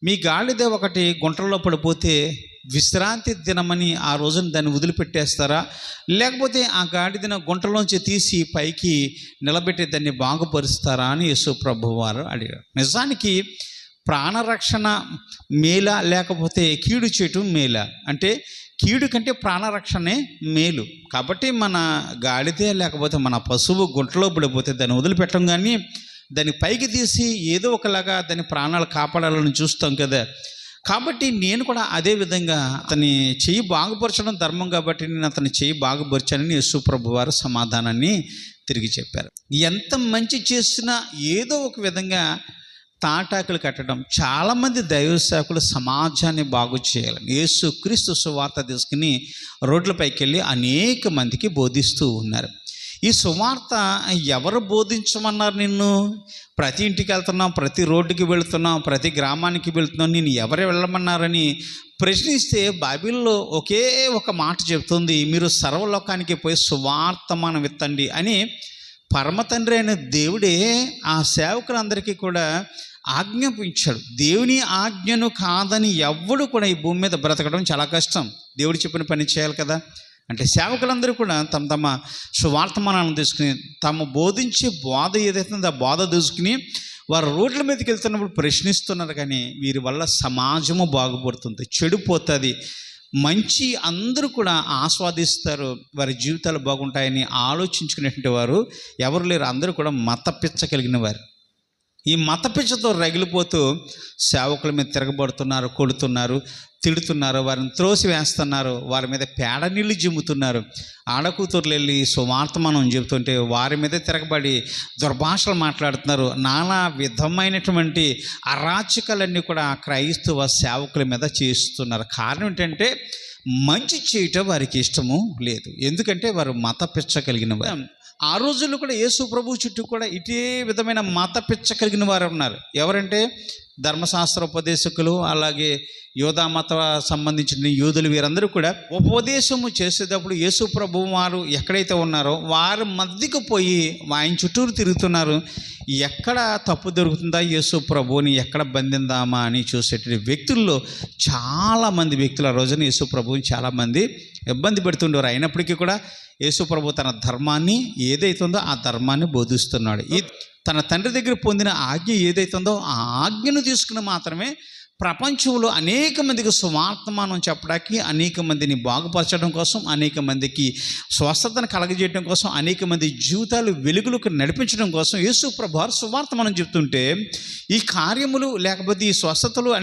మీ గాడిద ఒకటి గుంటల్లో పడిపోతే విశ్రాంతి దినమని ఆ రోజున దాన్ని వదిలిపెట్టేస్తారా, లేకపోతే ఆ గాడిదను గుంటలోంచి తీసి పైకి నిలబెట్టి దాన్ని బాగుపరుస్తారా అని యేసు ప్రభువు వారు అడిగారు. నిజానికి ప్రాణరక్షణ మేలా లేకపోతే కీడు చేయటం మేలా అంటే కీడు కంటే ప్రాణరక్షణే మేలు. కాబట్టి మన గాడిదే లేకపోతే మన పశువు గుంటలో పడిపోతే దాన్ని వదిలిపెట్టడం కానీ దాన్ని పైకి తీసి ఏదో ఒకలాగా దాని ప్రాణాలు కాపాడాలని చూస్తాం కదా. కాబట్టి నేను కూడా అదే విధంగా అతని చెయ్యి బాగుపరచడం ధర్మం కాబట్టి నేను అతని చెయ్యి బాగుపరచానని యేసు ప్రభు వారు సమాధానాన్ని తిరిగి చెప్పారు. ఎంత మంచి చేసినా ఏదో ఒక విధంగా తాటాకులు కట్టడం. చాలామంది దైవ సేవకులు సమాజాన్ని బాగు చేయాలని యేసు క్రీస్తు సువార్త తీసుకుని రోడ్లపైకి వెళ్ళి అనేక మందికి బోధిస్తూ ఉన్నారు. ఈ సువార్త ఎవరు బోధించమన్నారు నిన్ను? ప్రతి ఇంటికి వెళ్తున్నాం, ప్రతి రోడ్డుకి వెళుతున్నాం, ప్రతి గ్రామానికి వెళుతున్నాం, నేను ఎవరు వెళ్ళమన్నారని ప్రశ్నిస్తే బైబిల్లో ఒకే ఒక మాట చెప్తుంది, మీరు సర్వలోకానికి పోయి సువార్తమానం విత్తండి అని. పరమ తండ్రి అయిన దేవుడే ఆ సేవకులందరికీ కూడా ఆజ్ఞాపించాడు. దేవుని ఆజ్ఞను కాదని ఎవ్వడు కూడా ఈ భూమి మీద బ్రతకడం చాలా కష్టం. దేవుడు చెప్పిన పని చేయాలి కదా. అంటే సేవకులందరూ కూడా తమ తమ సువార్తమానాలను తీసుకుని తాము బోధించే బోధ ఏదైతుందో ఆ బోధ తీసుకుని వారు రోడ్ల మీదకి వెళ్తున్నప్పుడు ప్రశ్నిస్తున్నారు. కానీ వీరి వల్ల సమాజము బాగుపడుతుంది, చెడిపోతుంది. మంచి అందరూ కూడా ఆస్వాదిస్తారు, వారి జీవితాలు బాగుంటాయని ఆలోచించుకునేటువంటి వారు ఎవరు లేరు. అందరూ కూడా మత పిచ్చ కలిగిన వారు. ఈ మత పిచ్చతో రగిలిపోతూ సేవకుల మీద తిరగబడుతున్నారు, కొడుతున్నారు, తిడుతున్నారు, వారిని త్రోసి వేస్తున్నారు, వారి మీద పేడ నీళ్ళు జిమ్ముతున్నారు. ఆడకూతుర్లు వెళ్ళి సువార్తమానం చెబుతుంటే వారి మీద తిరగబడి దుర్భాషలు మాట్లాడుతున్నారు. నానా విధమైనటువంటి అరాచకాలన్నీ కూడా క్రైస్తవ సేవకుల మీద చేస్తున్నారు. కారణం ఏంటంటే మంచి చేయటం వారికి ఇష్టము లేదు. ఎందుకంటే వారు మత పిచ్చ కలిగిన వారు. ఆ రోజుల్లో కూడా యేసు ప్రభు చుట్టూ కూడా ఇదే విధమైన మత పిచ్చ కలిగిన వారు ఉన్నారు. ఎవరంటే ధర్మశాస్త్ర ఉపదేశకులు, అలాగే యోధా మత సంబంధించిన యూదులు, వీరందరూ కూడా ఉపదేశము చేసేటప్పుడు యేసు ప్రభువు వారు ఎక్కడైతే ఉన్నారో వారి మధ్యకు పోయి ఆయన చుట్టూరు తిరుగుతున్నారు. ఎక్కడ తప్పు దొరుకుతుందా యేసు ప్రభువుని ఎక్కడ బంధిందామా అని చూసేటువంటి వ్యక్తుల్లో చాలామంది వ్యక్తులు ఆ రోజున యేసు ప్రభువుని చాలామంది ఇబ్బంది పెడుతుండేవారు. అయినప్పటికీ కూడా యేసు ప్రభు తన ధర్మాన్ని ఏదైతుందో ఆ ధర్మాన్ని బోధిస్తున్నాడు. ఈ తన తండ్రి దగ్గర పొందిన ఆజ్ఞ ఏదైతుందో ఆ ఆజ్ఞను తీసుకుని మాత్రమే ప్రపంచంలో అనేక మందికి సువార్తమానం చెప్పడానికి, అనేక మందిని బాగుపరచడం కోసం, అనేక మందికి స్వస్థతను కలగజేయడం కోసం, అనేక మంది జీవితాలు వెలుగులకు నడిపించడం కోసం యేసు ప్రభువు సువార్తమానం చెప్తుంటే ఈ కార్యములు లేకపోతే ఈ స్వస్థతలు